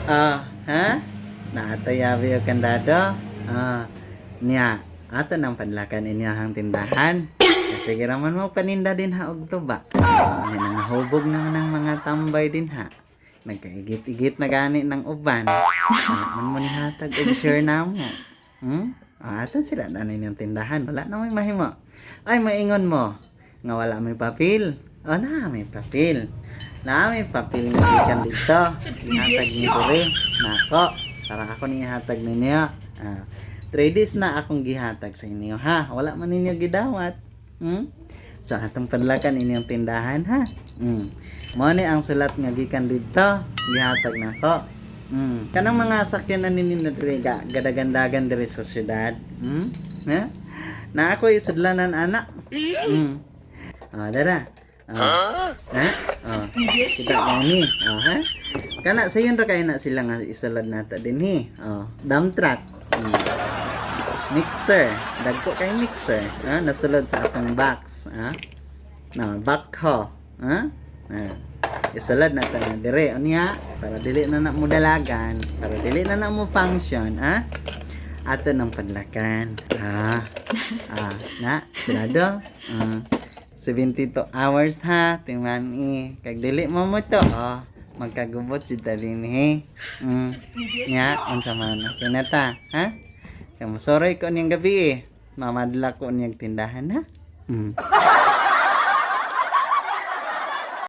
Ha? Naatayabi o kandado? Niya, ato ng padlakan inyahang tindahan. Sige raman mo paninda din ha og tuba. Ay nangahubog naman ng mga tambay din ha. Nagkaigit-igit na gani ng uban. Man mo ni hatag og share na mo. Aton sila na ninyong tindahan. Wala na may mahimo. Ay, maingon mo. Nga wala may papel. Na may papel. Na may papel nga gikan dito. Ihatag ni Dore. Nako, para ako ni ihatag ninyo. 3 days na akong gihatag sa inyo ha. Wala man ninyo gidawat. So atong padlakan inyong tindahan ha. Mo ni ang sulat nga gikan dito. Gihatag nako. Kanang mga sakyanan ninyo na diri gadagandagan diri sa syudad. Ha? Na ako isudlanan anak. Dara. Ha? Kita ni. Ha? Kana sayon ra kay na sila nga isulad nata dinhi. Dump truck. Mixer. Dagko kay mixer. Nasulod sa atong box. Backhoe. Isulod natin na dire. Unya, para dili na mo dalagan. Para dili na mo function. Ato ng padlakan. Silado. 72 hours ha. Tingnan kag dili mo to. Magkagubot si Talini. Nya, unsa man. Kinata, ha? Kaya masoroy ko niyang gabi Mamadla ko niyang tindahan ha.